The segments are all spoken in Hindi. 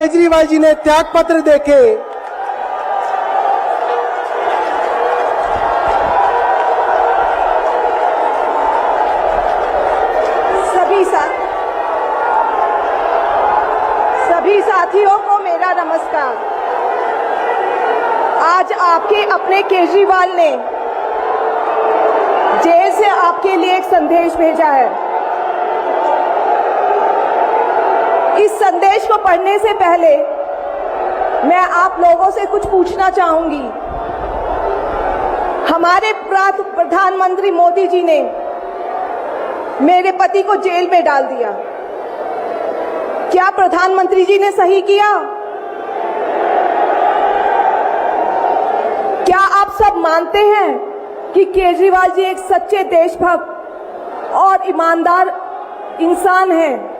केजरीवाल जी ने त्याग पत्र देके सभी साथियों को मेरा नमस्कार। आज आपके अपने केजरीवाल ने जेल से आपके लिए एक संदेश भेजा है। इस संदेश को पढ़ने से पहले मैं आप लोगों से कुछ पूछना चाहूंगी। हमारे प्रधानमंत्री मोदी जी ने मेरे पति को जेल में डाल दिया। क्या प्रधानमंत्री जी ने सही किया? क्या आप सब मानते हैं कि केजरीवाल जी एक सच्चे देशभक्त और ईमानदार इंसान हैं?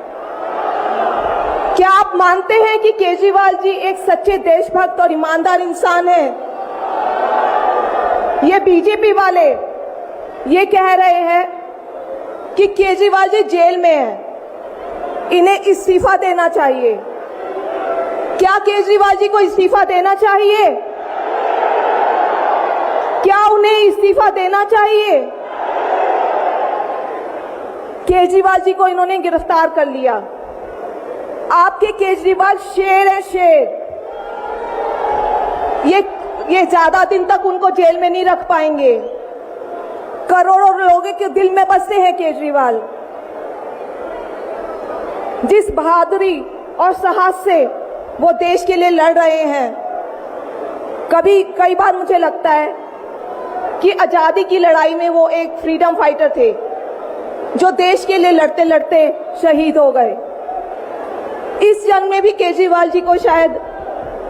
क्या आप मानते हैं कि केजरीवाल जी एक सच्चे देशभक्त और ईमानदार इंसान हैं? ये बीजेपी वाले ये कह रहे हैं कि केजरीवाल जी जेल में हैं, इन्हें इस्तीफा देना चाहिए। क्या केजरीवाल जी को इस्तीफा देना चाहिए? क्या उन्हें इस्तीफा देना चाहिए? केजरीवाल जी को इन्होंने गिरफ्तार कर लिया। आपके केजरीवाल शेर है, शेर। ये ज्यादा दिन तक उनको जेल में नहीं रख पाएंगे। करोड़ों लोगों के दिल में बसते हैं केजरीवाल। जिस बहादुरी और साहस से वो देश के लिए लड़ रहे हैं, कई बार मुझे लगता है कि आजादी की लड़ाई में वो एक फ्रीडम फाइटर थे जो देश के लिए लड़ते लड़ते शहीद हो गए। इस जंग में भी केजरीवाल जी को शायद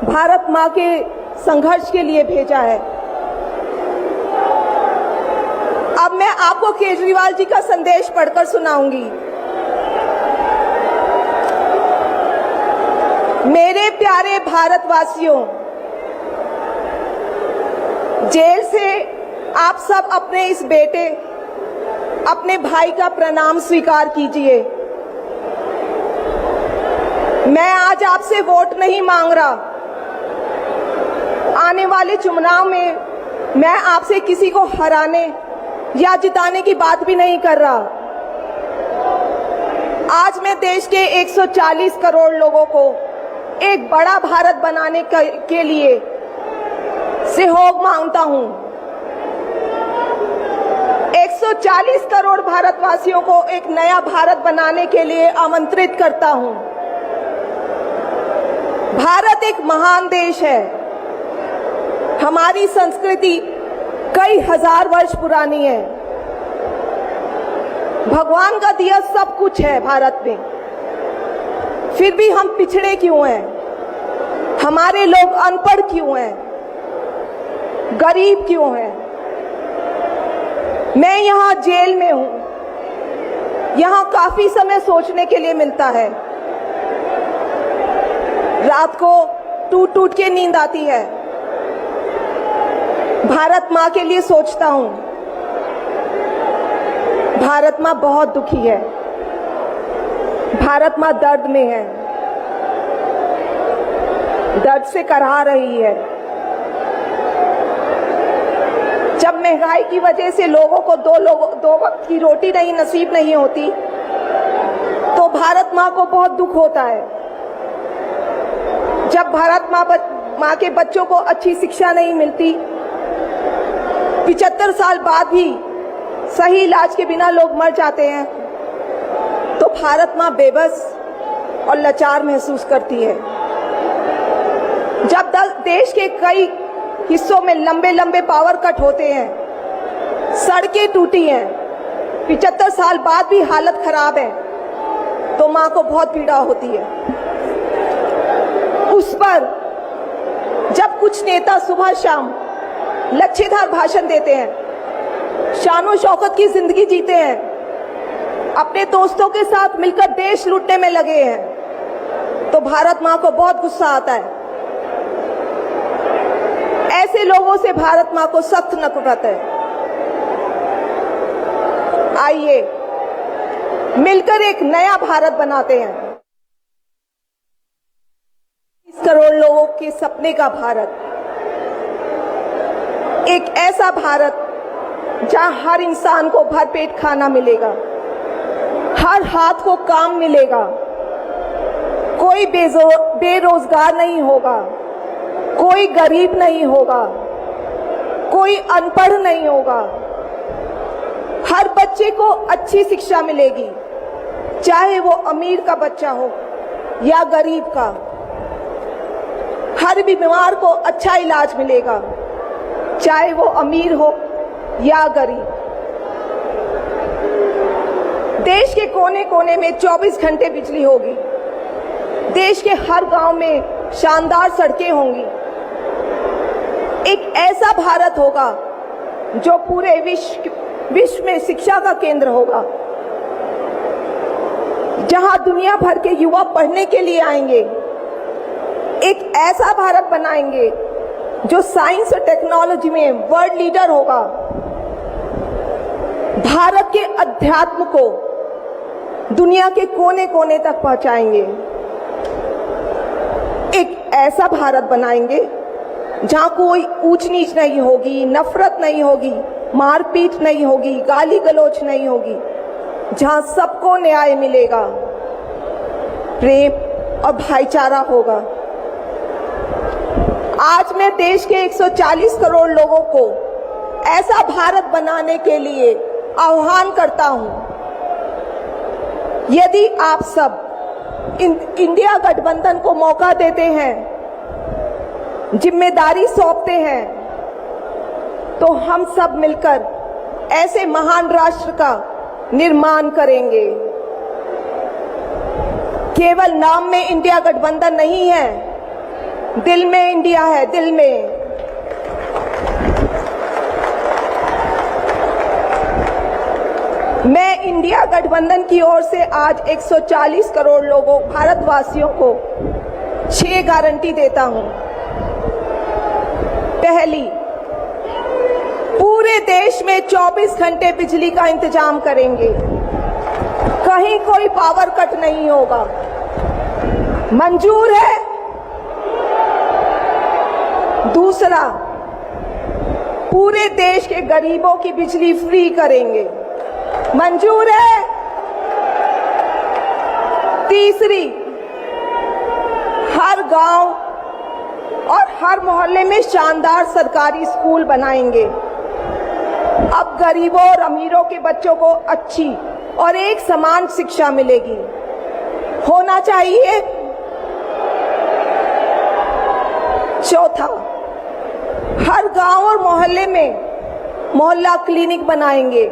भारत मां के संघर्ष के लिए भेजा है। अब मैं आपको केजरीवाल जी का संदेश पढ़कर सुनाऊंगी। मेरे प्यारे भारतवासियों, जेल से आप सब अपने इस बेटे, अपने भाई का प्रणाम स्वीकार कीजिए। मैं आज आपसे वोट नहीं मांग रहा। आने वाले चुनाव में मैं आपसे किसी को हराने या जिताने की बात भी नहीं कर रहा। आज मैं देश के 140 करोड़ लोगों को एक बड़ा भारत बनाने के लिए सहयोग मांगता हूं। 140 करोड़ भारतवासियों को एक नया भारत बनाने के लिए आमंत्रित करता हूं। भारत एक महान देश है। हमारी संस्कृति कई हजार वर्ष पुरानी है। भगवान का दिया सब कुछ है भारत में, फिर भी हम पिछड़े क्यों हैं? हमारे लोग अनपढ़ क्यों हैं? गरीब क्यों हैं? मैं यहाँ जेल में हूँ। यहाँ काफी समय सोचने के लिए मिलता है। रात को टूट टूट के नींद आती है। भारत माँ के लिए सोचता हूँ। भारत माँ बहुत दुखी है। भारत माँ दर्द में है, दर्द से कराह रही है। जब महंगाई की वजह से लोगों को दो वक्त की रोटी नहीं नसीब नहीं होती, तो भारत माँ को बहुत दुख होता है। जब भारत माँ के बच्चों को अच्छी शिक्षा नहीं मिलती, 75 साल बाद भी सही इलाज के बिना लोग मर जाते हैं, तो भारत माँ बेबस और लाचार महसूस करती है। जब देश के कई हिस्सों में लंबे लंबे पावर कट होते हैं, सड़कें टूटी हैं, 75 साल बाद भी हालत खराब है, तो माँ को बहुत पीड़ा होती है। उस पर जब कुछ नेता सुबह शाम लच्छेदार भाषण देते हैं, शानो शौकत की जिंदगी जीते हैं, अपने दोस्तों के साथ मिलकर देश लूटने में लगे हैं, तो भारत माँ को बहुत गुस्सा आता है। ऐसे लोगों से भारत माँ को सख्त नफरत है। आइए मिलकर एक नया भारत बनाते हैं। के सपने का भारत, एक ऐसा भारत जहां हर इंसान को भरपेट खाना मिलेगा, हर हाथ को काम मिलेगा, कोई बेरोजगार नहीं होगा, कोई गरीब नहीं होगा, कोई अनपढ़ नहीं होगा, हर बच्चे को अच्छी शिक्षा मिलेगी, चाहे वो अमीर का बच्चा हो या गरीब का। हर बीमार को अच्छा इलाज मिलेगा, चाहे वो अमीर हो या गरीब। देश के कोने कोने में 24 घंटे बिजली होगी, देश के हर गांव में शानदार सड़कें होंगी। एक ऐसा भारत होगा जो पूरे विश्व में शिक्षा का केंद्र होगा, जहां दुनिया भर के युवा पढ़ने के लिए आएंगे। एक ऐसा भारत बनाएंगे जो साइंस और टेक्नोलॉजी में वर्ल्ड लीडर होगा। भारत के अध्यात्म को दुनिया के कोने कोने तक पहुंचाएंगे। एक ऐसा भारत बनाएंगे जहां कोई ऊंच नीच नहीं होगी, नफरत नहीं होगी, मारपीट नहीं होगी, गाली गलौज नहीं होगी, जहां सबको न्याय मिलेगा, प्रेम और भाईचारा होगा। आज मैं देश के 140 करोड़ लोगों को ऐसा भारत बनाने के लिए आह्वान करता हूं। यदि आप सब इंडिया गठबंधन को मौका देते हैं, जिम्मेदारी सौंपते हैं, तो हम सब मिलकर ऐसे महान राष्ट्र का निर्माण करेंगे। केवल नाम में इंडिया गठबंधन नहीं है, दिल में इंडिया है, दिल में। मैं इंडिया गठबंधन की ओर से आज 140 करोड़ लोगों भारतवासियों को 6 गारंटी देता हूं। पहली, पूरे देश में 24 घंटे बिजली का इंतजाम करेंगे, कहीं कोई पावर कट नहीं होगा। मंजूर है? दूसरा, पूरे देश के गरीबों की बिजली फ्री करेंगे, मंजूर है? तीसरी, हर गांव और हर मोहल्ले में शानदार सरकारी स्कूल बनाएंगे। अब गरीबों और अमीरों के बच्चों को अच्छी और एक समान शिक्षा मिलेगी, होना चाहिए। चौथा, हर गांव और मोहल्ले में मोहल्ला क्लिनिक बनाएंगे,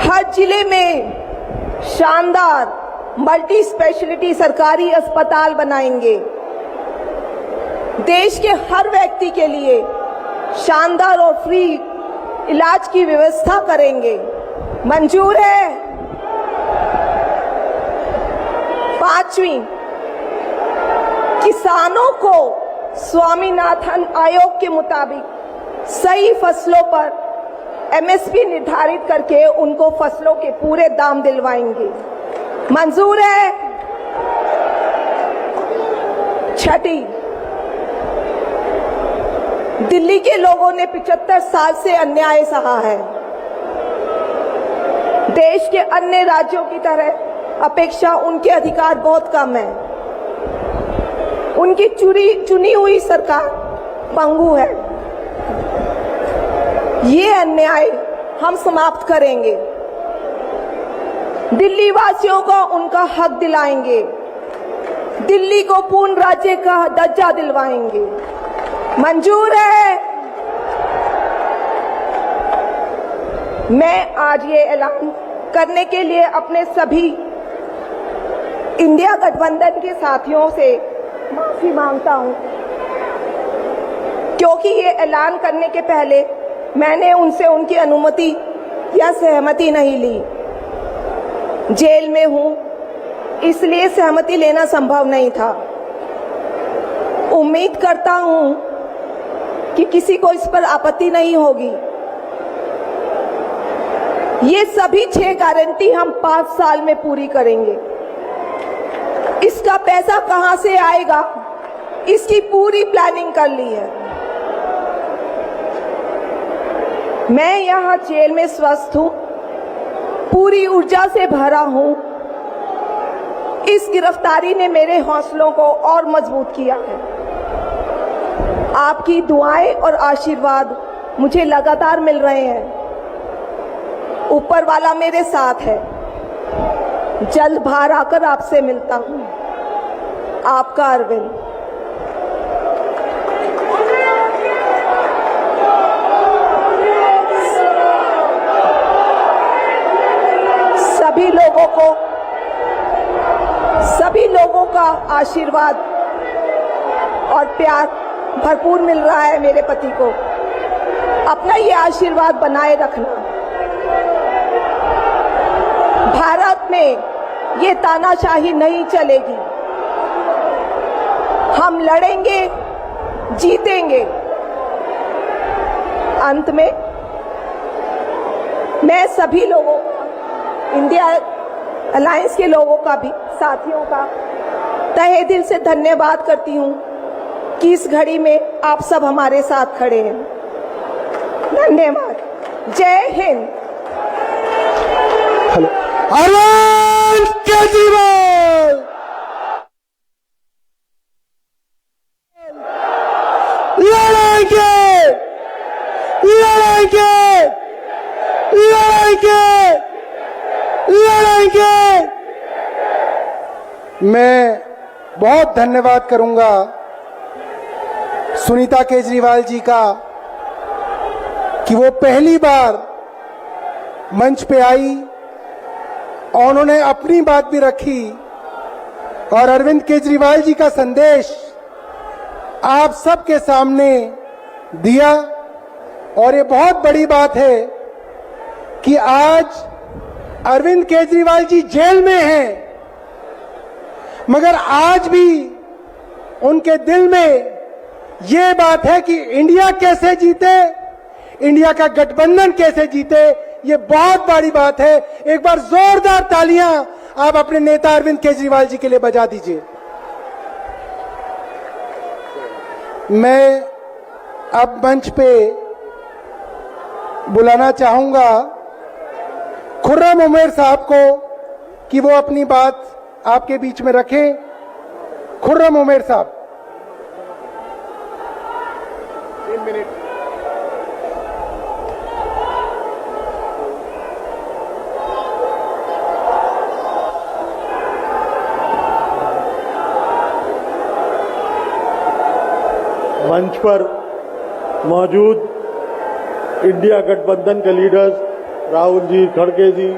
हर जिले में शानदार मल्टी स्पेशलिटी सरकारी अस्पताल बनाएंगे, देश के हर व्यक्ति के लिए शानदार और फ्री इलाज की व्यवस्था करेंगे, मंजूर है? पांचवी, किसानों को स्वामीनाथन आयोग के मुताबिक सही फसलों पर एमएसपी निर्धारित करके उनको फसलों के पूरे दाम दिलवाएंगे, मंजूर है? छठी, दिल्ली के लोगों ने 75 साल से अन्याय सहा है। देश के अन्य राज्यों की तरह अपेक्षा उनके अधिकार बहुत कम है, उनकी चुनी हुई सरकार पंगु है। ये अन्याय हम समाप्त करेंगे, दिल्ली वासियों को उनका हक दिलाएंगे, दिल्ली को पूर्ण राज्य का दर्जा दिलवाएंगे, मंजूर है? मैं आज ये ऐलान करने के लिए अपने सभी इंडिया गठबंधन के साथियों से माफी मांगता हूं, क्योंकि ये ऐलान करने के पहले मैंने उनसे उनकी अनुमति या सहमति नहीं ली। जेल में हूं, इसलिए सहमति लेना संभव नहीं था। उम्मीद करता हूं कि किसी को इस पर आपत्ति नहीं होगी। ये सभी 6 गारंटी हम 5 साल में पूरी करेंगे। इसका पैसा कहां से आएगा, इसकी पूरी प्लानिंग कर ली है। मैं यहाँ जेल में स्वस्थ हूँ, पूरी ऊर्जा से भरा हूँ। इस गिरफ्तारी ने मेरे हौसलों को और मजबूत किया है। आपकी दुआएं और आशीर्वाद मुझे लगातार मिल रहे हैं। ऊपर वाला मेरे साथ है। जल्द बाहर आकर आपसे मिलता हूँ। आपका अरविंद। सभी लोगों का आशीर्वाद और प्यार भरपूर मिल रहा है मेरे पति को। अपना ये आशीर्वाद बनाए रखना। भारत में ये तानाशाही नहीं चलेगी। हम लड़ेंगे, जीतेंगे। अंत में मैं सभी लोगों का, इंडिया अलायंस के लोगों का भी, साथियों का तहे दिल से धन्यवाद करती हूँ कि इस घड़ी में आप सब हमारे साथ खड़े हैं। धन्यवाद। जय हिंद। हेलो, अरविंद केजरीवाल लड़ाएंगे, लड़ाएंगे, लड़ाएंगे, लड़ाएंगे। मैं बहुत धन्यवाद करूंगा सुनीता केजरीवाल जी का कि वो पहली बार मंच पे आई और उन्होंने अपनी बात भी रखी और अरविंद केजरीवाल जी का संदेश आप सबके सामने दिया। और ये बहुत बड़ी बात है कि आज अरविंद केजरीवाल जी जेल में हैं, मगर आज भी उनके दिल में ये बात है कि इंडिया कैसे जीते, इंडिया का गठबंधन कैसे जीते। ये बहुत बड़ी बात है। एक बार जोरदार तालियां आप अपने नेता अरविंद केजरीवाल जी के लिए बजा दीजिए। मैं अब मंच पे बुलाना चाहूंगा खुर्रम उमर साहब को कि वो अपनी बात आपके बीच में रखें। खुर्रम उमर साहब। 3 मिनट। मंच पर मौजूद इंडिया गठबंधन के लीडर्स राहुल जी, खड़गे जी,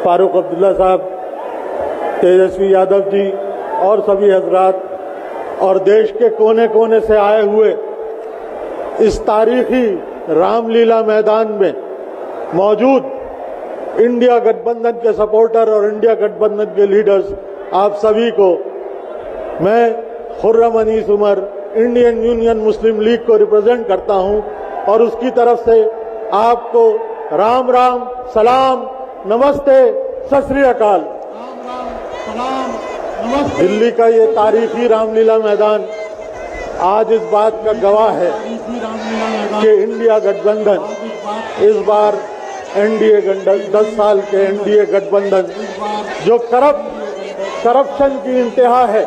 फारूक अब्दुल्ला साहब, तेजस्वी यादव जी और सभी हजरात और देश के कोने कोने से आए हुए इस तारीखी रामलीला मैदान में मौजूद इंडिया गठबंधन के सपोर्टर और इंडिया गठबंधन के लीडर्स, आप सभी को मैं खुर्रम अनीस उमर इंडियन यूनियन मुस्लिम लीग को रिप्रेजेंट करता हूं और उसकी तरफ से आपको राम राम, सलाम, नमस्ते, सत श्री अकाल। दिल्ली का ये तारीखी रामलीला मैदान आज इस बात का गवाह है कि इंडिया गठबंधन इस बार एनडीए 10 साल के एनडीए गठबंधन जो करप्शन की इंतहा है,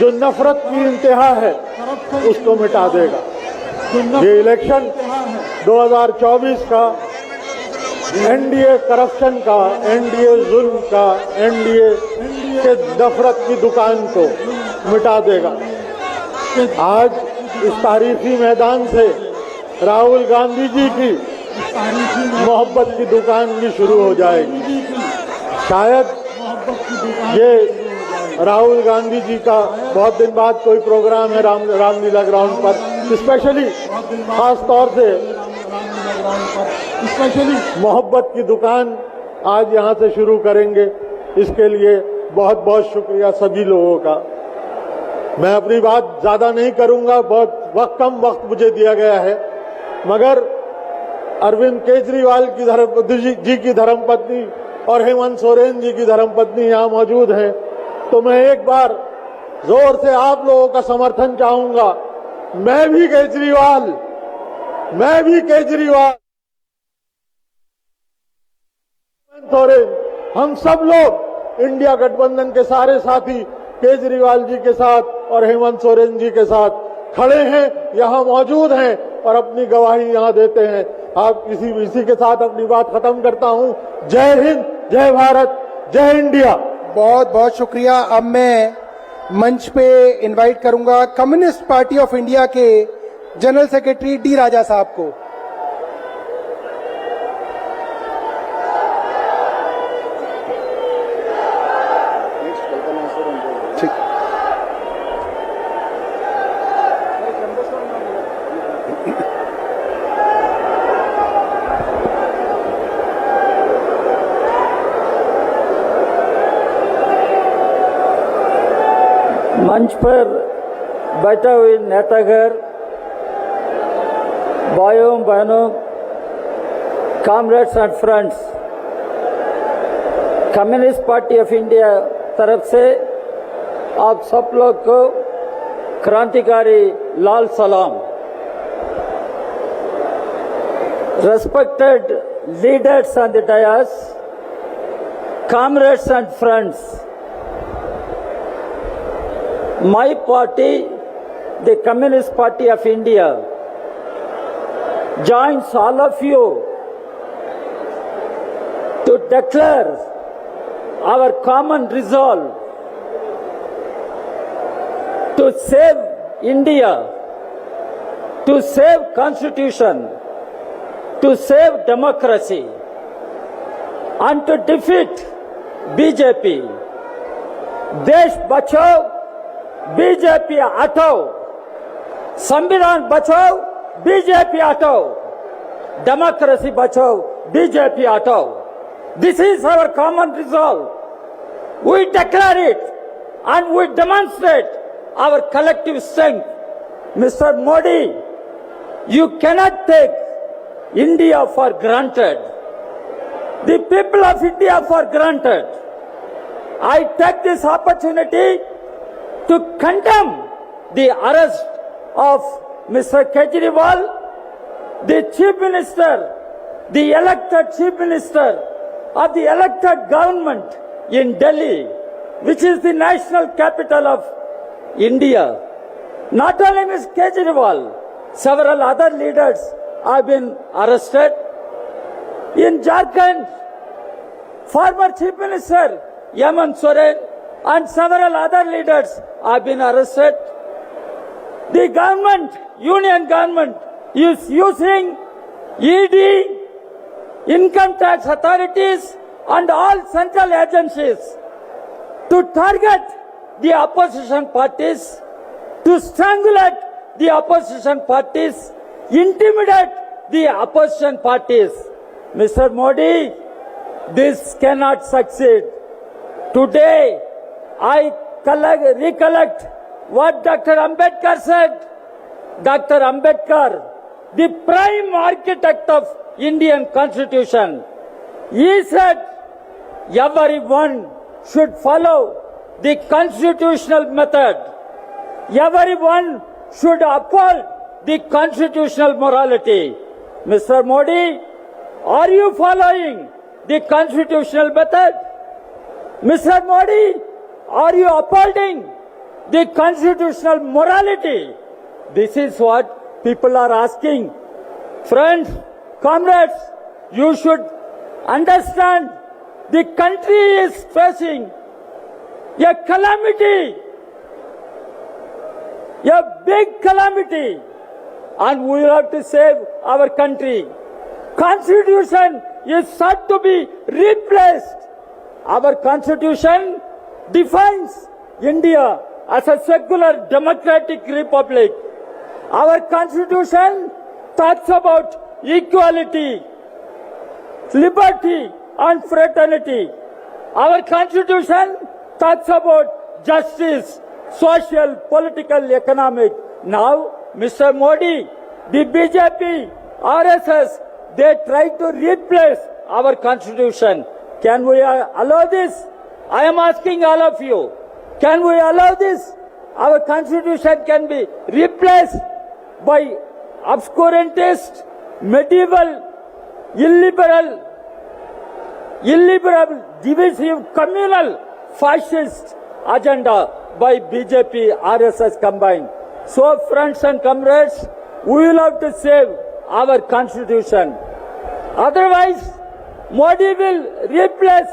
जो नफरत की इंतहा है, उसको मिटा देगा। ये इलेक्शन 2024 का एनडीए करप्शन का, एनडीए जुल्म का, एनडीए के नफरत की दुकान को मिटा देगा। आज इस तारीखी मैदान से राहुल गांधी जी की मोहब्बत की दुकान भी शुरू हो जाएगी। शायद ये राहुल गांधी जी का बहुत दिन बाद कोई प्रोग्राम है रामलीला ग्राउंड पर, स्पेशली खास तौर से मोहब्बत की दुकान आज यहाँ से शुरू करेंगे। इसके लिए बहुत बहुत शुक्रिया सभी लोगों का। मैं अपनी बात ज्यादा नहीं करूंगा, बहुत कम वक्त मुझे दिया गया है, मगर अरविंद केजरीवाल जी की धर्मपत्नी और हेमंत सोरेन जी की धर्मपत्नी यहाँ मौजूद हैं, तो मैं एक बार जोर से आप लोगों का समर्थन चाहूंगा। मैं भी केजरीवाल सोरेन, हम सब लोग इंडिया गठबंधन के सारे साथी केजरीवाल जी के साथ और हेमंत सोरेन जी के साथ खड़े हैं, यहां मौजूद हैं और अपनी गवाही यहां देते हैं। आप इसी के साथ अपनी बात खत्म करता हूं। जय हिंद, जय भारत, जय इंडिया। बहुत बहुत शुक्रिया। अब मैं मंच पे इनवाइट करूंगा कम्युनिस्ट पार्टी ऑफ इंडिया के जनरल सेक्रेटरी डी राजा साहब को। ठीक। मंच पर बैठे हुए नेतागण, भाइयों बहनों, comrades and friends, communist party of India तरफ से आप सब लोग को क्रांतिकारी लाल सलाम। Respected leaders on the dais, comrades and friends, my party, the Communist Party of India, joins all of you to declare our common resolve to save India, to save Constitution, to save democracy, and to defeat BJP. देश बचाओ, बीजेपी हटाओ, संविधान बचाओ, बीजेपी हटाओ, डेमोक्रेसी बचाओ, बीजेपी हटाओ. This is our common resolve. We declare it and we demonstrate our collective strength. Mr. Modi, you cannot take India for granted, the people of India for granted. I take this opportunity to condemn the arrest of Mr. Kejriwal, the Chief Minister, the elected Chief Minister of the elected government in Delhi, which is the national capital of India. Not only Mr. Kejriwal, several other leaders have been arrested. In Jharkhand, former Chief Minister Hemant Soren and several other leaders have been arrested. The government, union government, is using ED, income tax authorities and all central agencies to target the opposition parties, to strangulate the opposition parties, intimidate the opposition parties. Mr. Modi, this cannot succeed. Today, I recollect what Dr. Ambedkar said. Dr. Ambedkar, the prime architect of Indian Constitution, he said everyone should follow the constitutional method. Everyone should uphold the constitutional morality. Mr. Modi, are you following the constitutional method? Mr. Modi, are you upholding the constitutional morality? This is what people are asking. Friends, comrades, you should understand the country is facing a calamity, a big calamity, and we have to save our country. Constitution is sought to be replaced. Our Constitution defines India as a secular democratic republic. Our Constitution talks about equality, liberty and fraternity. Our Constitution talks about justice, social, political, economic. Now, Mr. Modi, the BJP, RSS, they try to replace our Constitution. Can we allow this? I am asking all of you. Can we allow this? our constitution can be replaced by obscurantist, medieval, illiberal, divisive, communal, fascist agenda by BJP, RSS combined. So, friends and comrades, we will have to save our constitution. Otherwise, Modi will replace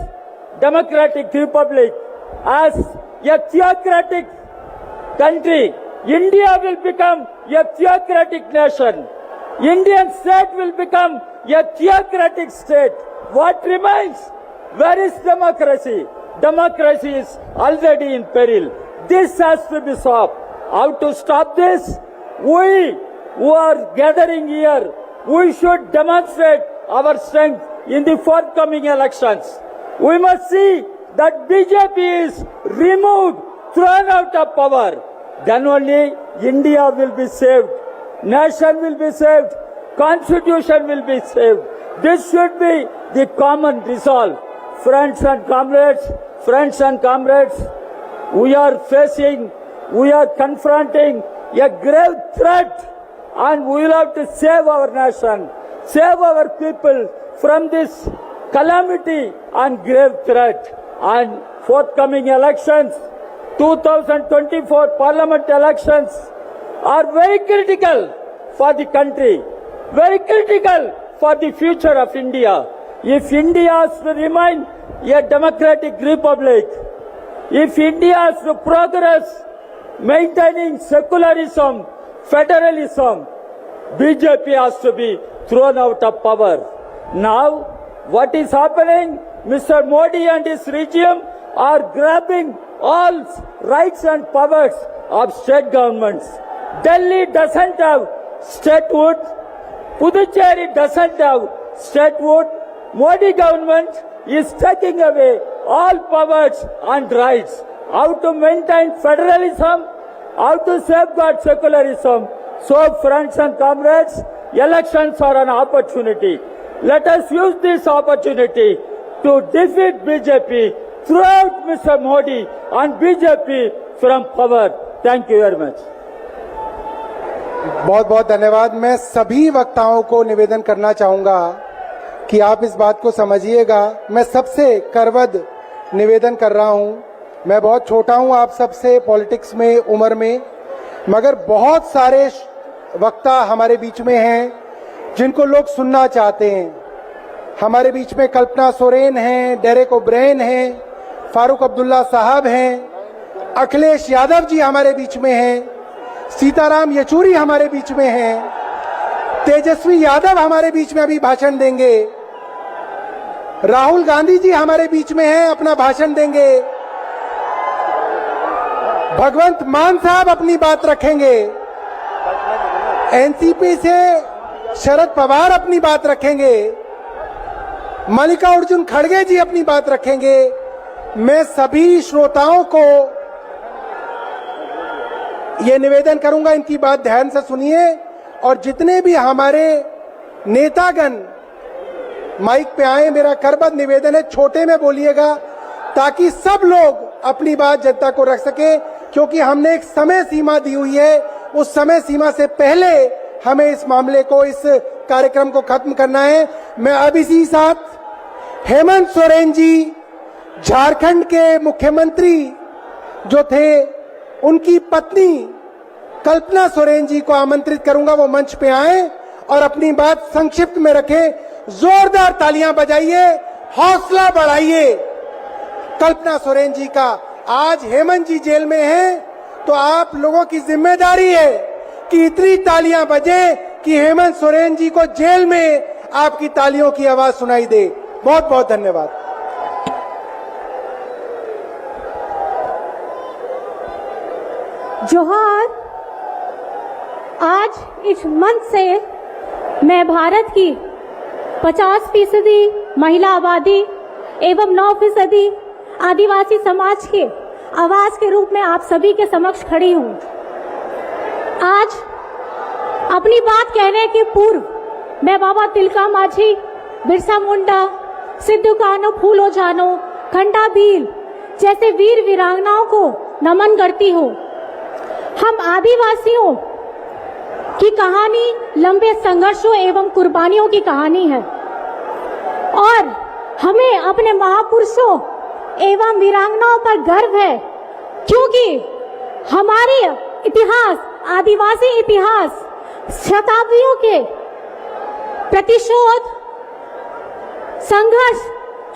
democratic republic as a theocratic country. India will become a theocratic nation. Indian state will become a theocratic state. What remains? Where is democracy? Democracy is already in peril. This has to be stopped. How to stop this? We who are gathering here, we should demonstrate our strength in the forthcoming elections. We must see that BJP is removed, thrown out of power. Then only India will be saved. Nation will be saved. Constitution will be saved. This should be the common resolve. Friends and comrades, we are confronting a grave threat, and we will have to save our nation, save our people from this calamity and grave threat. And forthcoming elections, 2024 parliament elections, are very critical for the country, very critical for the future of India. If India has to remain a democratic republic, if India has to progress maintaining secularism, federalism, BJP has to be thrown out of power. Now, what is happening? Mr. Modi and his regime are grabbing all rights and powers of state governments. Delhi doesn't have statehood. Puducherry doesn't have statehood. Modi government is taking away all powers and rights. How to maintain federalism? How to safeguard secularism? So, friends and comrades, elections are an opportunity. Let us use this opportunity to defeat BJP, throw out Mr. Modi and BJP from power. Thank you very much. बहुत बहुत धन्यवाद। मैं सभी वक्ताओं को निवेदन करना चाहूंगा कि आप इस बात को समझिएगा। मैं सबसे करवद निवेदन कर रहा हूं। मैं बहुत छोटा हूं आप सबसे पॉलिटिक्स में, उम्र में, मगर बहुत सारे वक्ता हमारे बीच में हैं जिनको लोग सुनना चाहते हैं। हमारे बीच में कल्पना सोरेन हैं, डेरेक ओब्रेन हैं, फारूक अब्दुल्ला साहब हैं, अखिलेश यादव जी हमारे बीच में हैं, सीताराम येचुरी हमारे बीच में हैं, तेजस्वी यादव हमारे बीच में अभी भाषण देंगे, राहुल गांधी जी हमारे बीच में हैं, अपना भाषण देंगे, भगवंत मान साहब अपनी बात रखेंगे, एनसीपी से शरद पवार अपनी बात रखेंगे, मल्लिकार्जुन खड़गे जी अपनी बात रखेंगे। मैं सभी श्रोताओं को ये निवेदन करूंगा, इनकी बात ध्यान से सुनिए, और जितने भी हमारे नेतागण माइक पे आए, मेरा करबद्ध निवेदन है छोटे में बोलिएगा ताकि सब लोग अपनी बात जनता को रख सके, क्योंकि हमने एक समय सीमा दी हुई है। उस समय सीमा से पहले हमें इस मामले को, इस कार्यक्रम को खत्म करना है। मैं अब इसी साथ हेमंत सोरेन जी, झारखंड के मुख्यमंत्री जो थे, उनकी पत्नी कल्पना सोरेन जी को आमंत्रित करूंगा, वो मंच पे आए और अपनी बात संक्षिप्त में रखें। जोरदार तालियां बजाइए, हौसला बढ़ाइए कल्पना सोरेन जी का। आज हेमंत जी जेल में हैं, तो आप लोगों की जिम्मेदारी है कि इतनी तालियां बजे कि हेमंत सोरेन जी को जेल में आपकी तालियों की आवाज सुनाई दे। बहुत बहुत धन्यवाद। जोहार। आज इस मंच से मैं भारत की 50% महिला आबादी एवं 9% आदिवासी समाज के आवाज के रूप में आप सभी के समक्ष खड़ी हूँ। आज अपनी बात कहने के पूर्व मैं बाबा तिलका माझी, बिरसा मुंडा, सिद्धू कान्हू फूलो जानो, खंडा भील जैसे वीर वीरांगनाओं को नमन करती हूँ। हम आदिवासियों की कहानी लंबे संघर्षों एवं कुर्बानियों की कहानी है और हमें अपने महापुरुषों एवं वीरांगनाओं पर गर्व है, क्योंकि हमारे इतिहास, आदिवासी इतिहास शताब्दियों के प्रतिशोध, संघर्ष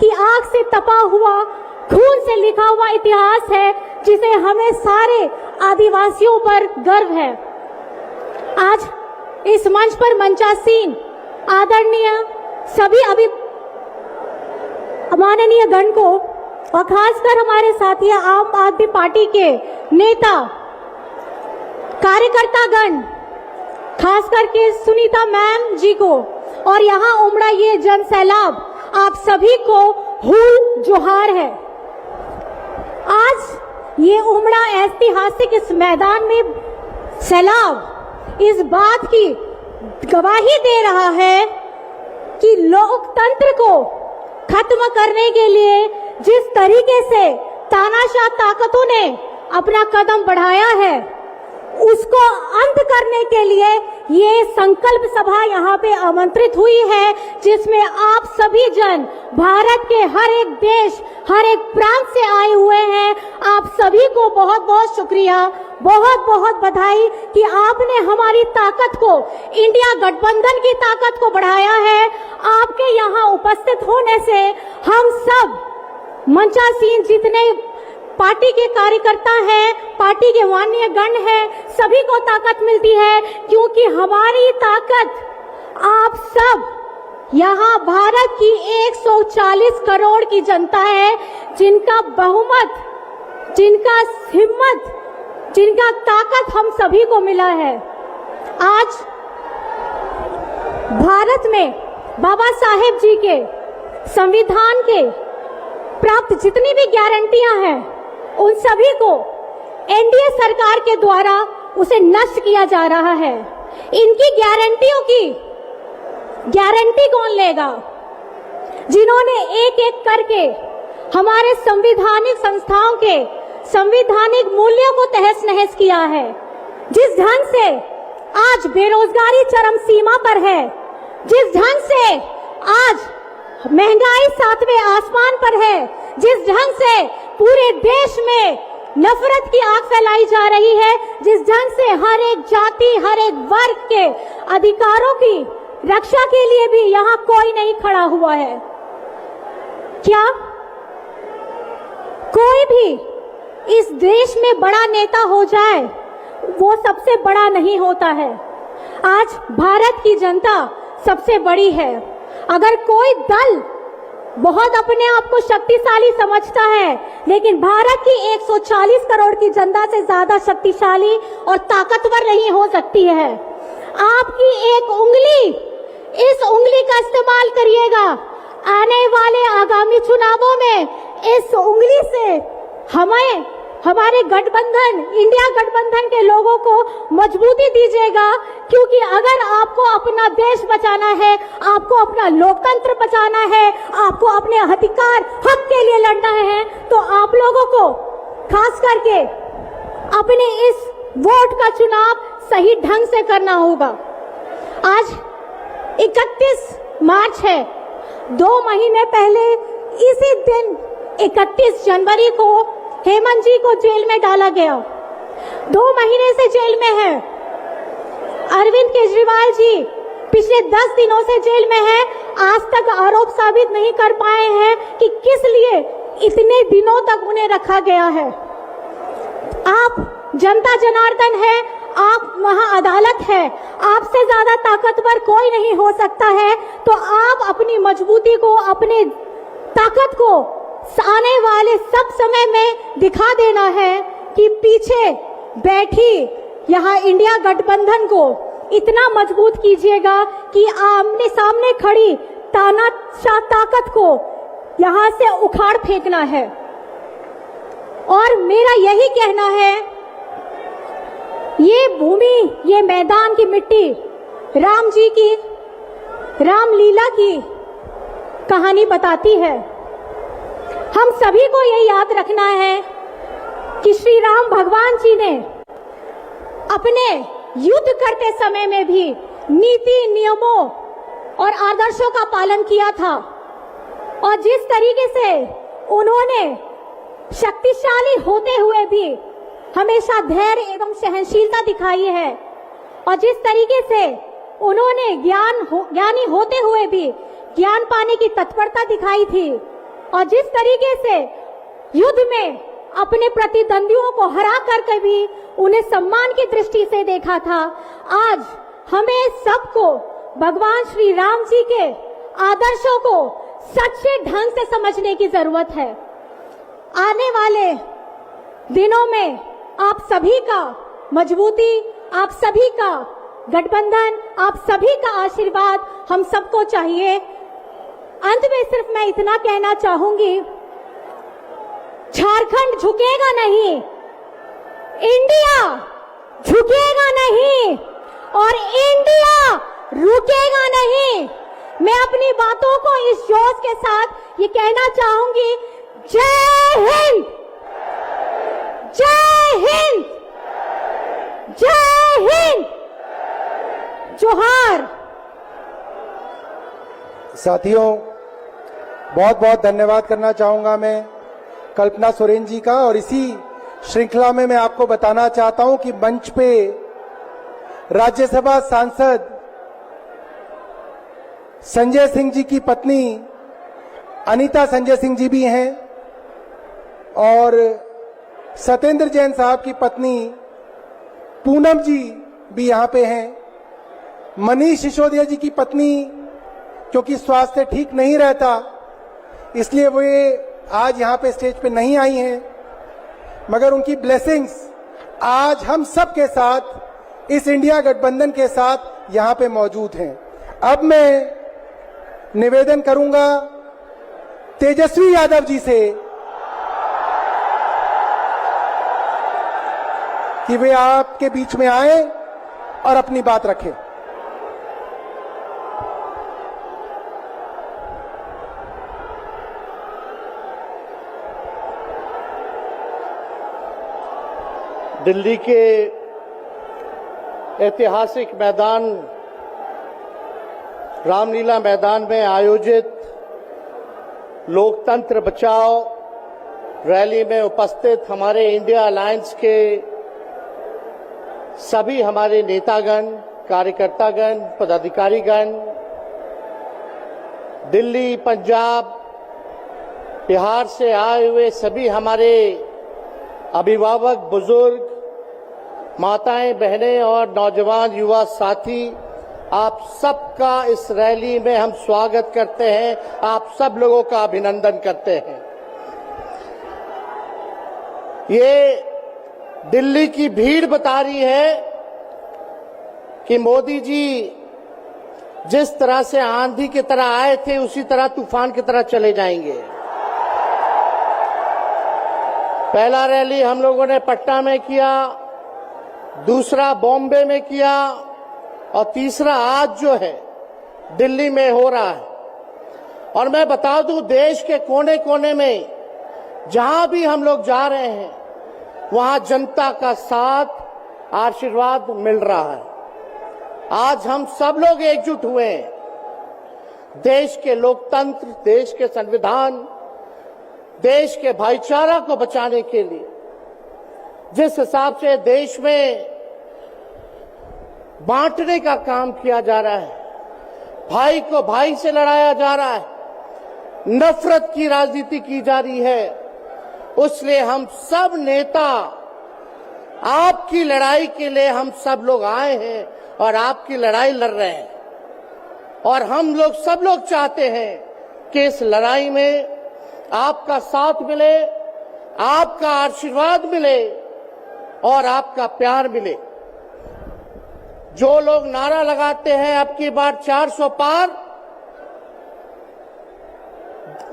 की आग से तपा हुआ, खून से लिखा हुआ इतिहास है, जिसे हमें सारे आदिवासियों पर गर्व है। आज इस मंच पर मंचासीन आदरणीय सभी माननीय गण को और खासकर हमारे साथी आम आदमी पार्टी के नेता, कार्यकर्ता गण, खास करके सुनीता मैम जी को और यहाँ उमड़ा ये जन सैलाब, आप सभी को हूल जोहार है। आज ये उमड़ा ऐतिहासिक इस मैदान में सैलाब इस बात की गवाही दे रहा है कि लोकतंत्र को खत्म करने के लिए जिस तरीके से तानाशाह ताकतों ने अपना कदम बढ़ाया है, उसको अंत करने के लिए ये संकल्प सभा यहाँ पे आमंत्रित हुई है, जिसमें आप सभी जन भारत के हर एक देश, हर एक प्रांत से आए हुए हैं। आप सभी को बहुत बहुत शुक्रिया, बहुत बहुत बधाई कि आपने हमारी ताकत को, इंडिया गठबंधन की ताकत को बढ़ाया है। आपके यहाँ उपस्थित होने से हम सब मंचासीन जितने पार्टी के कार्यकर्ता हैं, पार्टी के माननीय गण हैं, सभी को ताकत मिलती है, क्योंकि हमारी ताकत आप सब यहाँ भारत की 140 करोड़ की जनता है, जिनका बहुमत, जिनका हिम्मत, जिनका ताकत हम सभी को मिला है। आज भारत में बाबा साहेब जी के संविधान के प्राप्त जितनी भी गारंटियां हैं, उन सभी को एनडीए सरकार के द्वारा उसे नष्ट किया जा रहा है। इनकी गारंटियों की गारंटी कौन लेगा? जिन्होंने एक एक करके हमारे संवैधानिक संस्थाओं के संवैधानिक मूल्यों को तहस नहस किया है। जिस ढंग से आज बेरोजगारी चरम सीमा पर है, जिस ढंग से आज महंगाई 7वें आसमान पर है, जिस ढंग से पूरे देश में नफरत की आग फैलाई जा रही है, जिस ढंग से हर एक जाति, हर एक वर्ग के अधिकारों की रक्षा के लिए भी यहाँ कोई नहीं खड़ा हुआ है। क्या कोई भी इस देश में बड़ा नेता हो जाए, वो सबसे बड़ा नहीं होता है। आज भारत की जनता सबसे बड़ी है। अगर कोई दल बहुत अपने आप को शक्तिशाली समझता है, लेकिन भारत की 140 करोड़ की जनता से ज्यादा शक्तिशाली और ताकतवर नहीं हो सकती है। आपकी एक उंगली, इस उंगली का इस्तेमाल करिएगा। आने वाले आगामी चुनावों में इस उंगली से हमें, हमारे गठबंधन, इंडिया गठबंधन के लोगों को मजबूती दीजिएगा, क्योंकि अगर आपको अपना देश बचाना है, आपको अपना लोकतंत्र बचाना है, आपको अपने अधिकार, हक के लिए लड़ना है, तो आप लोगों को खास करके अपने इस वोट का चुनाव सही ढंग से करना होगा। आज 31 मार्च है। 2 महीने पहले इसी दिन 31 जनवरी को हेमंत जी को जेल में डाला गया। 2 महीने से जेल में है। अरविंद केजरीवाल जी पिछले 10 दिनों से जेल में है। आज तक आरोप साबित नहीं कर पाए हैं कि किस लिए इतने दिनों तक उन्हें रखा गया है। आप जनता जनार्दन है, आप वहां अदालत है, आपसे ज्यादा ताकतवर कोई नहीं हो सकता है। तो आप अपनी मजबूती को, अपने ताकत को आने वाले सब समय में दिखा देना है कि पीछे बैठी यहाँ इंडिया गठबंधन को इतना मजबूत कीजिएगा कि आमने सामने खड़ी तानाशाह ताकत को यहाँ से उखाड़ फेंकना है। और मेरा यही कहना है, ये भूमि, ये मैदान की मिट्टी राम जी की रामलीला की कहानी बताती है। हम सभी को ये याद रखना है कि श्री राम भगवान जी ने अपने युद्ध करते समय में भी नीति, नियमों और आदर्शों का पालन किया था और जिस तरीके से उन्होंने शक्तिशाली होते हुए भी हमेशा धैर्य एवं सहनशीलता दिखाई है और जिस तरीके से उन्होंने ज्ञानी होते हुए भी ज्ञान पाने की तत्परता दिखाई थी और जिस तरीके से युद्ध में अपने प्रतिद्वंदियों को हरा करके भी उन्हें सम्मान की दृष्टि से देखा था, आज हमें सबको भगवान श्री राम जी के आदर्शों को सच्चे ढंग से समझने की जरूरत है। आने वाले दिनों में आप सभी का मजबूती, आप सभी का गठबंधन, आप सभी का आशीर्वाद हम सबको चाहिए। अंत में सिर्फ मैं इतना कहना चाहूंगी, झारखंड झुकेगा नहीं, इंडिया झुकेगा नहीं और इंडिया रुकेगा नहीं। मैं अपनी बातों को इस जोश के साथ ये कहना चाहूंगी, जय हिंद, जय हिंद, जय हिंद, जोहार। साथियों, बहुत बहुत धन्यवाद करना चाहूंगा मैं कल्पना सोरेन जी का। और इसी श्रृंखला में मैं आपको बताना चाहता हूं कि मंच पे राज्यसभा सांसद संजय सिंह जी की पत्नी अनीता संजय सिंह जी भी हैं और सत्येंद्र जैन साहब की पत्नी पूनम जी भी यहां पे हैं। मनीष सिसोदिया जी की पत्नी क्योंकि स्वास्थ्य ठीक नहीं रहता इसलिए वे आज यहां पे स्टेज पे नहीं आई हैं, मगर उनकी ब्लेसिंग्स आज हम सब के साथ, इस इंडिया गठबंधन के साथ यहां पे मौजूद हैं। अब मैं निवेदन करूंगा तेजस्वी यादव जी से कि वे आपके बीच में आए और अपनी बात रखें। दिल्ली के ऐतिहासिक मैदान रामलीला मैदान में आयोजित लोकतंत्र बचाओ रैली में उपस्थित हमारे इंडिया अलायंस के सभी हमारे नेतागण, कार्यकर्तागण, पदाधिकारीगण, दिल्ली, पंजाब, बिहार से आए हुए सभी हमारे अभिभावक, बुजुर्ग, माताएं, बहनें और नौजवान युवा साथी, आप सबका इस रैली में हम स्वागत करते हैं। आप सब लोगों का अभिनंदन करते हैं। ये दिल्ली की भीड़ बता रही है कि मोदी जी जिस तरह से आंधी की तरह आए थे उसी तरह तूफान की तरह चले जाएंगे। पहला रैली हम लोगों ने पटना में किया, दूसरा बॉम्बे में किया और तीसरा आज जो है दिल्ली में हो रहा है। और मैं बता दूं, देश के कोने कोने में जहां भी हम लोग जा रहे हैं वहां जनता का साथ, आशीर्वाद मिल रहा है। आज हम सब लोग एकजुट हुए हैं देश के लोकतंत्र, देश के संविधान, देश के भाईचारा को बचाने के लिए। जिस हिसाब से देश में बांटने का काम किया जा रहा है, भाई को भाई से लड़ाया जा रहा है, नफरत की राजनीति की जा रही है, उसलिए हम सब नेता आपकी लड़ाई के लिए हम सब लोग आए हैं और आपकी लड़ाई लड़ रहे हैं। और हम लोग सब लोग चाहते हैं कि इस लड़ाई में आपका साथ मिले, आपका आशीर्वाद मिले और आपका प्यार मिले। जो लोग नारा लगाते हैं अब की बार 400 पार,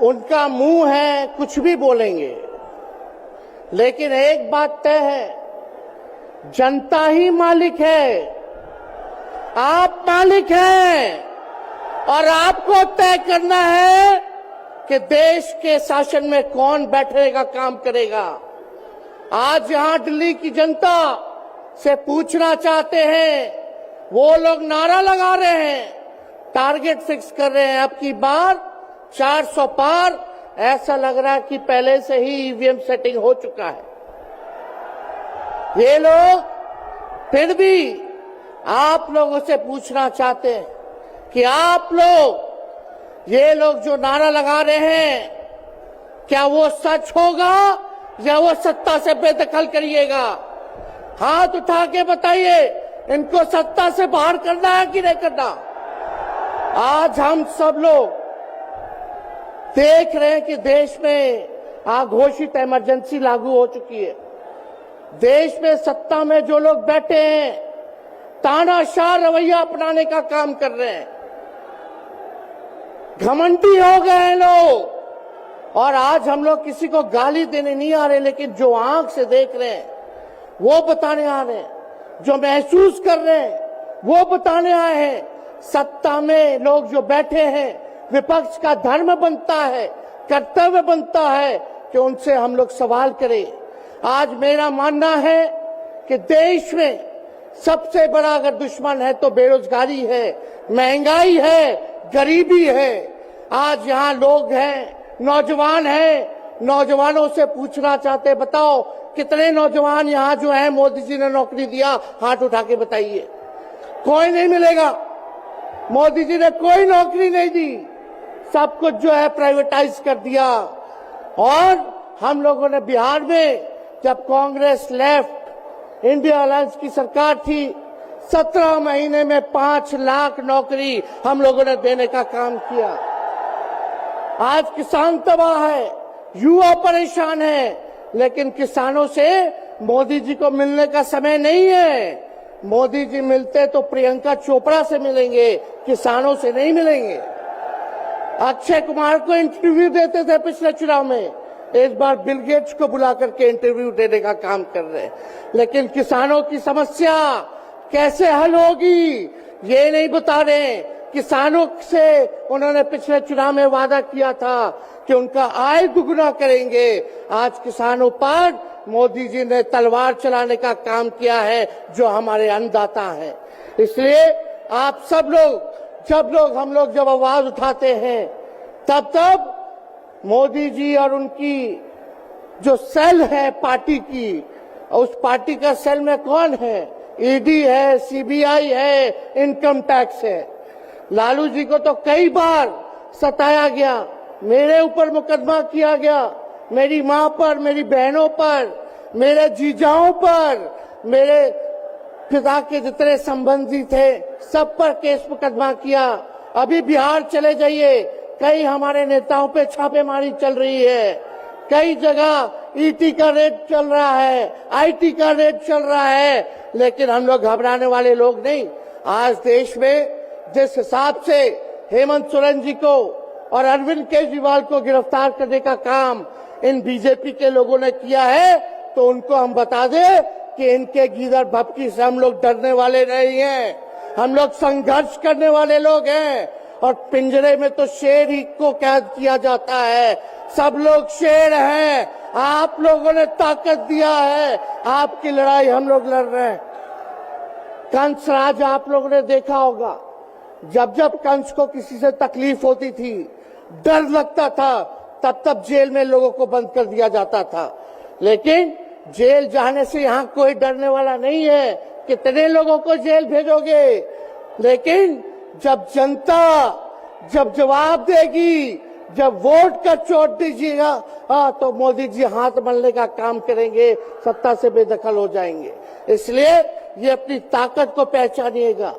उनका मुंह है, कुछ भी बोलेंगे, लेकिन एक बात तय है, जनता ही मालिक है, आप मालिक हैं और आपको तय करना है कि देश के शासन में कौन बैठने का काम करेगा। आज यहां दिल्ली की जनता से पूछना चाहते हैं। वो लोग नारा लगा रहे हैं, टारगेट फिक्स कर रहे हैं, अब की बार 400 पार। ऐसा लग रहा है कि पहले से ही ईवीएम सेटिंग हो चुका है। ये लोग फिर भी आप लोगों से पूछना चाहते हैं कि आप लोग, ये लोग जो नारा लगा रहे हैं, क्या वो सच होगा या वो सत्ता से बेदखल करिएगा? हाथ उठा के बताइए, इनको सत्ता से बाहर करना है कि नहीं करना? आज हम सब लोग देख रहे हैं कि देश में अघोषित इमरजेंसी लागू हो चुकी है। देश में सत्ता में जो लोग बैठे हैं, तानाशाह रवैया अपनाने का काम कर रहे हैं, घमंडी हो गए हैं लोग। और आज हम लोग किसी को गाली देने नहीं आ रहे, लेकिन जो आंख से देख रहे हैं वो बताने आ रहे हैं, जो महसूस कर रहे हैं वो बताने आए हैं। सत्ता में लोग जो बैठे हैं, विपक्ष का धर्म बनता है, कर्तव्य बनता है कि उनसे हम लोग सवाल करें। आज मेरा मानना है कि देश में सबसे बड़ा अगर दुश्मन है तो बेरोजगारी है, महंगाई है, गरीबी है। आज यहाँ लोग हैं, नौजवान हैं, नौजवानों से पूछना चाहते, बताओ कितने नौजवान यहाँ जो है मोदी जी ने नौकरी दिया? हाथ उठा के बताइए। कोई नहीं मिलेगा। मोदी जी ने कोई नौकरी नहीं दी, सब कुछ जो है प्राइवेटाइज कर दिया। और हम लोगों ने बिहार में, जब कांग्रेस लेफ्ट इंडिया अलायंस की सरकार थी, 17 महीने में 5 लाख नौकरी हम लोगों ने देने का काम किया। आज किसान तबाह है, युवा परेशान है, लेकिन किसानों से मोदी जी को मिलने का समय नहीं है। मोदी जी मिलते तो प्रियंका चोपड़ा से मिलेंगे, किसानों से नहीं मिलेंगे। अक्षय कुमार को इंटरव्यू देते थे पिछले चुनाव में, इस बार बिल गेट्स को बुला करके इंटरव्यू देने का काम कर रहे हैं। लेकिन किसानों की समस्या कैसे हल होगी ये नहीं बता रहे। किसानों से उन्होंने पिछले चुनाव में वादा किया था कि उनका आय दुगुना करेंगे। आज किसानों पर मोदी जी ने तलवार चलाने का काम किया है, जो हमारे अन्नदाता हैं। इसलिए आप सब लोग, हम लोग जब आवाज उठाते हैं, तब मोदी जी और उनकी जो सेल है पार्टी की, उस पार्टी का सेल में कौन है? ईडी है, सीबीआई है, इनकम टैक्स है। लालू जी को तो कई बार सताया गया, मेरे ऊपर मुकदमा किया गया, मेरी मां पर, मेरी बहनों पर, मेरे जीजाओं पर, मेरे पिता के जितने संबंधी थे सब पर केस मुकदमा किया। अभी बिहार चले जाइए, कई हमारे नेताओं पे छापेमारी चल रही है, कई जगह ईटी का रेड चल रहा है, आईटी का रेड चल रहा है, लेकिन हम लोग घबराने वाले लोग नहीं। आज देश में जिस हिसाब से हेमंत सोरेन जी को और अरविंद केजरीवाल को गिरफ्तार करने का काम इन बीजेपी के लोगों ने किया है, तो उनको हम बता दें कि इनके गीदड़ भपकी से हम लोग डरने वाले नहीं हैं। हम लोग संघर्ष करने वाले लोग हैं। और पिंजरे में तो शेर ही को कैद किया जाता है, सब लोग शेर हैं। आप लोगों ने ताकत दिया है, आपकी लड़ाई हम लोग लड़ रहे हैं। कंस राज आप लोगों ने देखा होगा, जब जब कंस को किसी से तकलीफ होती थी, डर लगता था, तब जेल में लोगों को बंद कर दिया जाता था। लेकिन जेल जाने से यहाँ कोई डरने वाला नहीं है। कितने लोगों को जेल भेजोगे? लेकिन जब जनता जब जवाब देगी, जब वोट का चोट दीजिएगा, तो मोदी जी हाथ मलने का काम करेंगे, सत्ता से बेदखल हो जाएंगे। इसलिए ये अपनी ताकत को पहचानिएगा।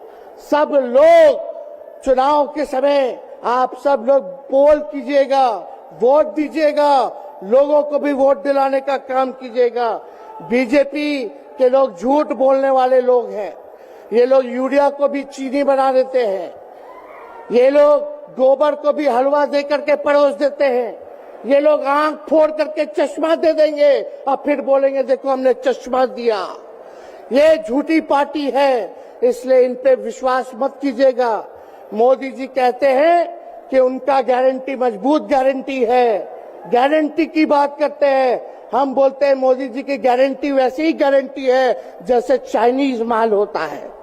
सब लोग चुनाव के समय आप सब लोग पोल कीजिएगा, वोट दीजिएगा, लोगों को भी वोट दिलाने का काम कीजिएगा। बीजेपी के लोग झूठ बोलने वाले लोग हैं। ये लोग यूरिया को भी चीनी बना देते हैं, ये लोग गोबर को भी हलवा दे करके परोस देते हैं, ये लोग आंख फोड़ करके चश्मा दे देंगे और फिर बोलेंगे देखो हमने चश्मा दिया। ये झूठी पार्टी है, इसलिए इन पे विश्वास मत कीजिएगा। मोदी जी कहते हैं कि उनका गारंटी मजबूत गारंटी है, गारंटी की बात करते हैं। हम बोलते हैं मोदी जी की गारंटी वैसी ही गारंटी है जैसे चाइनीज माल होता है,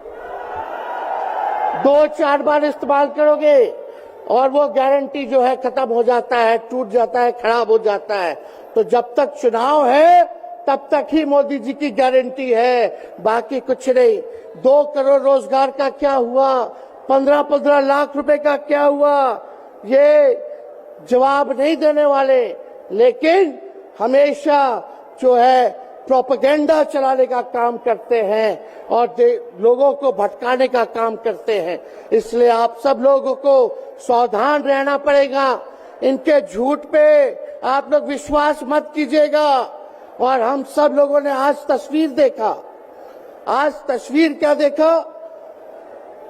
2-4 बार इस्तेमाल करोगे और वो गारंटी जो है खत्म हो जाता है, टूट जाता है, खराब हो जाता है। तो जब तक चुनाव है तब तक ही मोदी जी की गारंटी है, बाकी कुछ नहीं। 2 करोड़ रोजगार का क्या हुआ, 15-15 लाख रुपए का क्या हुआ, ये जवाब नहीं देने वाले, लेकिन हमेशा जो है प्रोपेगेंडा चलाने का काम करते हैं और लोगों को भटकाने का काम करते हैं। इसलिए आप सब लोगों को सावधान रहना पड़ेगा, इनके झूठ पे आप लोग विश्वास मत कीजिएगा। और हम सब लोगों ने आज तस्वीर देखा, आज तस्वीर क्या देखा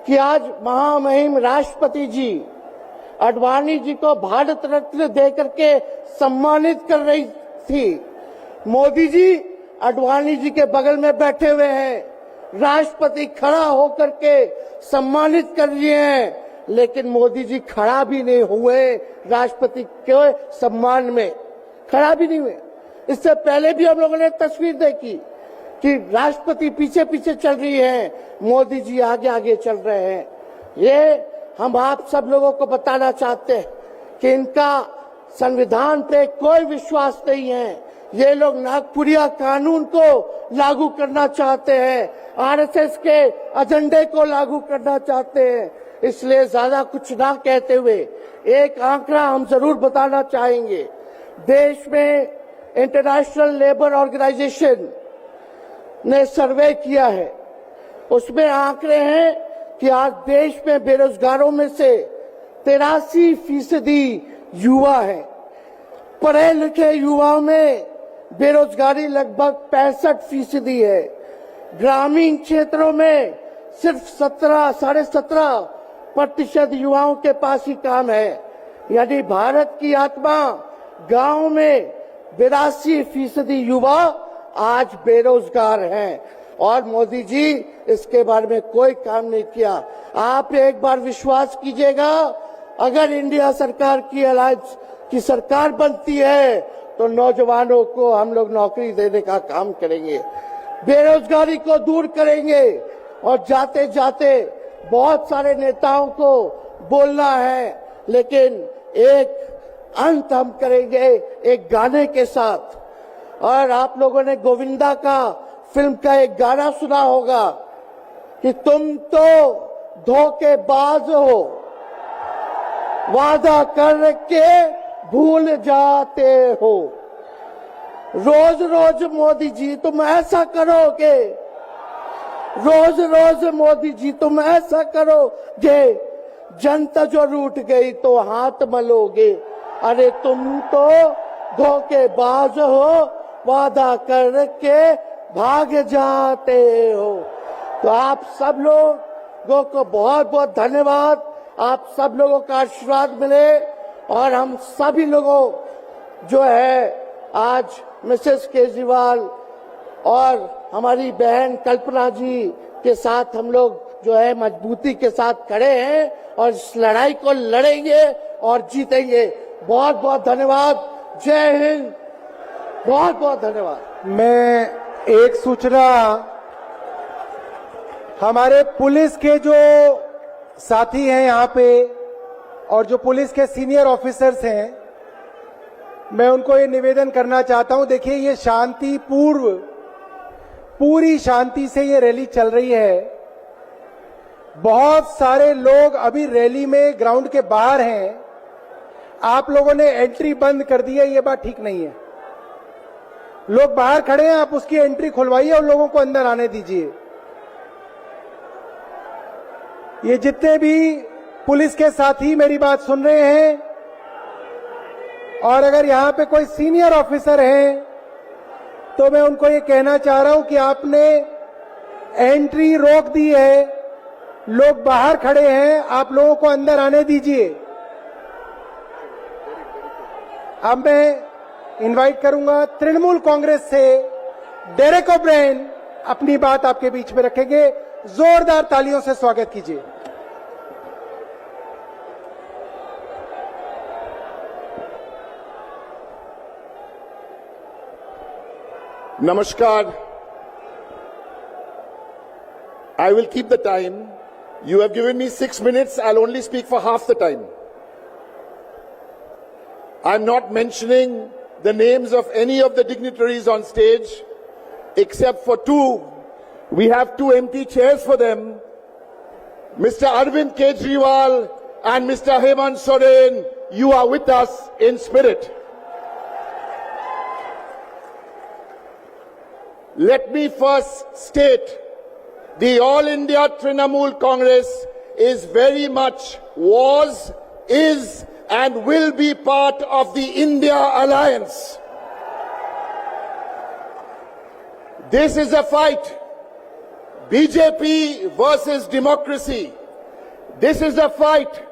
कि आज महामहिम राष्ट्रपति जी आडवाणी जी को भारत रत्न देकर के सम्मानित कर रही थी। मोदी जी आडवाणी जी के बगल में बैठे हुए हैं, राष्ट्रपति खड़ा होकर के सम्मानित कर रहे हैं, लेकिन मोदी जी खड़ा भी नहीं हुए राष्ट्रपति के सम्मान में, खड़ा भी नहीं हुए। इससे पहले भी हम लोगों ने तस्वीर देखी कि राष्ट्रपति पीछे पीछे चल रही है, मोदी जी आगे आगे चल रहे हैं। ये हम आप सब लोगों को बताना चाहते हैं कि इनका संविधान पे कोई विश्वास नहीं है। ये लोग नागपुरिया कानून को लागू करना चाहते हैं, आरएसएस के एजेंडे को लागू करना चाहते हैं। इसलिए ज्यादा कुछ ना कहते हुए एक आंकड़ा हम जरूर बताना चाहेंगे। देश में इंटरनेशनल लेबर ऑर्गेनाइजेशन ने सर्वे किया है, उसमें आंकड़े हैं कि आज देश में बेरोजगारों में से 83% युवा हैं। पढ़े लिखे युवाओं में बेरोजगारी लगभग 65% है। ग्रामीण क्षेत्रों में सिर्फ 17.5% युवाओं के पास ही काम है। यानी भारत की आत्मा गांव में 82% युवा आज बेरोजगार हैं और मोदी जी इसके बारे में कोई काम नहीं किया। आप एक बार विश्वास कीजिएगा, अगर इंडिया सरकार की अलायंस की सरकार बनती है तो नौजवानों को हम लोग नौकरी देने का काम करेंगे, बेरोजगारी को दूर करेंगे। और जाते जाते बहुत सारे नेताओं को बोलना है, लेकिन एक अंत हम करेंगे एक गाने के साथ। और आप लोगों ने गोविंदा का फिल्म का एक गाना सुना होगा कि तुम तो धोखेबाज हो, वादा करके भूल जाते हो। रोज रोज मोदी जी तुम ऐसा करोगे, रोज रोज मोदी जी तुम ऐसा करोगे, जनता जो रूठ गई तो हाथ मलोगे। अरे तुम तो धोखेबाज हो, वादा करके भाग जाते हो। तो आप सब लोगों को बहुत बहुत धन्यवाद, आप सब लोगों का आशीर्वाद मिले और हम सभी लोगों जो है आज मिसेस केजरीवाल और हमारी बहन कल्पना जी के साथ हम लोग जो है मजबूती के साथ खड़े हैं और इस लड़ाई को लड़ेंगे और जीतेंगे। बहुत बहुत धन्यवाद, जय हिंद, बहुत बहुत धन्यवाद। मैं एक सूचना, हमारे पुलिस के जो साथी हैं यहाँ पे और जो पुलिस के सीनियर ऑफिसर्स हैं, मैं उनको ये निवेदन करना चाहता हूं। देखिए, ये शांति पूरी शांति से ये रैली चल रही है। बहुत सारे लोग अभी रैली में ग्राउंड के बाहर हैं, आप लोगों ने एंट्री बंद कर दी है, ये बात ठीक नहीं है। लोग बाहर खड़े हैं, आप उसकी एंट्री खुलवाइए और लोगों को अंदर आने दीजिए। ये जितने भी पुलिस के साथी मेरी बात सुन रहे हैं और अगर यहां पे कोई सीनियर ऑफिसर हैं तो मैं उनको ये कहना चाह रहा हूं कि आपने एंट्री रोक दी है, लोग बाहर खड़े हैं, आप लोगों को अंदर आने दीजिए। अब मैं इनवाइट करूंगा तृणमूल कांग्रेस से डेरेक ओब्रायन अपनी बात आपके बीच में रखेंगे। जोरदार तालियों से स्वागत कीजिए। Namaskar. I will keep the time. You have given me 6 minutes. I'll only speak for half the time. I'm not mentioning the names of any of the dignitaries on stage, except for two. We have 2 empty chairs for them. Mr. Arvind Kejriwal and Mr. Hemant Soren, you are with us in spirit. Let me first state, the All India Trinamool Congress is very much, was, is, and will be part of the India Alliance. This is a fight. BJP versus democracy. This is a fight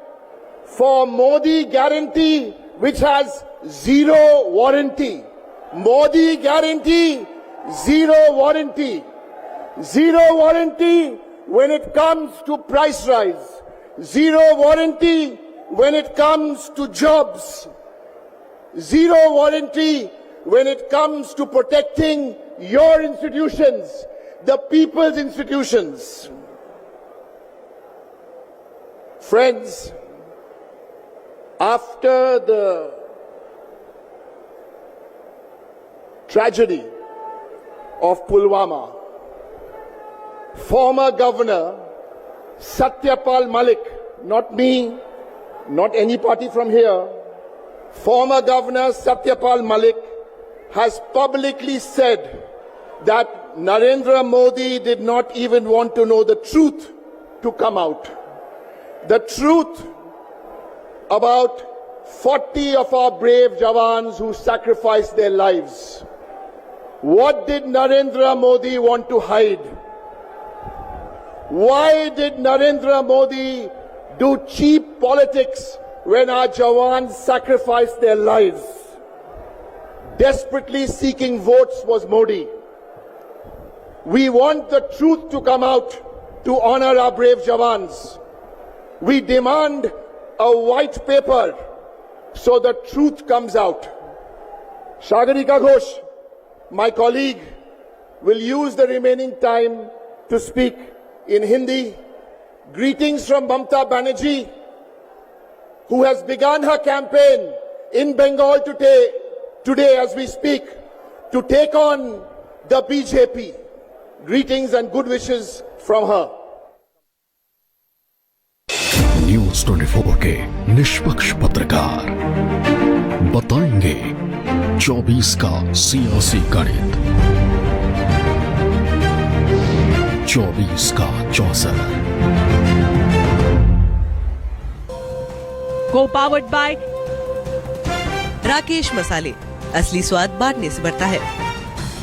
for Modi guarantee, which has zero warranty. Modi guarantee, zero warranty. Zero warranty when it comes to price rise. Zero warranty when it comes to jobs. Zero warranty when it comes to protecting your institutions, the people's institutions. Friends, after the tragedy of Pulwama, former Governor Satyapal Malik, not me, not any party from here, former Governor Satyapal Malik has publicly said that Narendra Modi did not even want to know the truth to come out. The truth about 40 of our brave Jawans who sacrificed their lives. What did Narendra Modi want to hide? Why did Narendra Modi do cheap politics when our Jawans sacrificed their lives? Desperately seeking votes was Modi. We want the truth to come out to honor our brave Jawans. We demand a white paper so the truth comes out. Sagarika Ghosh, my colleague, will use the remaining time to speak in Hindi. Greetings from Mamta Banerjee, who has begun her campaign in Bengal today as we speak, to take on the BJP. Greetings and good wishes from her. News 24 के निष्पक्ष पत्रकार बताएंगे 24 का सियासी गणित, 24 का चौसर। को-पावर्ड बाय राकेश मसाले, असली स्वाद बांटने से बढ़ता है।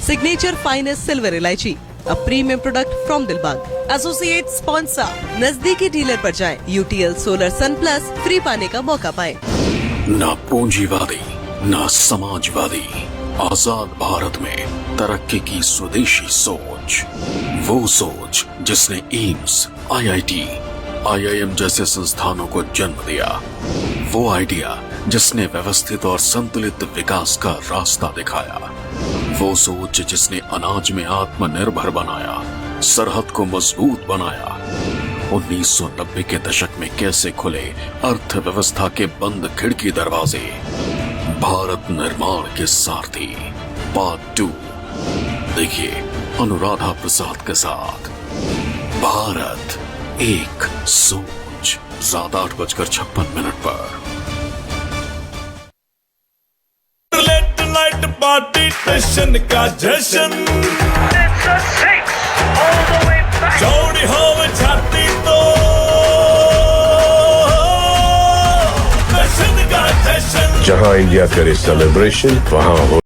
Signature finest silver elaichi, a premium product from Dilbagh. Associate sponsor, नजदीकी डीलर पर जाएं, UTL solar sun plus free पाने का मौका पाएं। ना पूंजीवादी ना समाजवादी, आजाद भारत में तरक्की की स्वदेशी सोच, वो सोच जिसने एम्स, आईआईटी, आईआईएम जैसे संस्थानों को जन्म दिया, वो आइडिया जिसने व्यवस्थित और संतुलित विकास का रास्ता दिखाया, वो सोच जिसने अनाज में आत्मनिर्भर बनाया, सरहद को मजबूत बनाया। 1990 के दशक में कैसे खुले अर्थव्यवस्था के बंद खिड़की दरवाजे, भारत निर्माण के सारथी पार्ट 2 देखिए अनुराधा प्रसाद के साथ भारत एक सोच, रात 8:56 पर। नाइट पार्टी टेंशन का जश्न, चौड़ी हो छाती तो जश्न का जश्न। जहां इंडिया करे सेलिब्रेशन वहां हो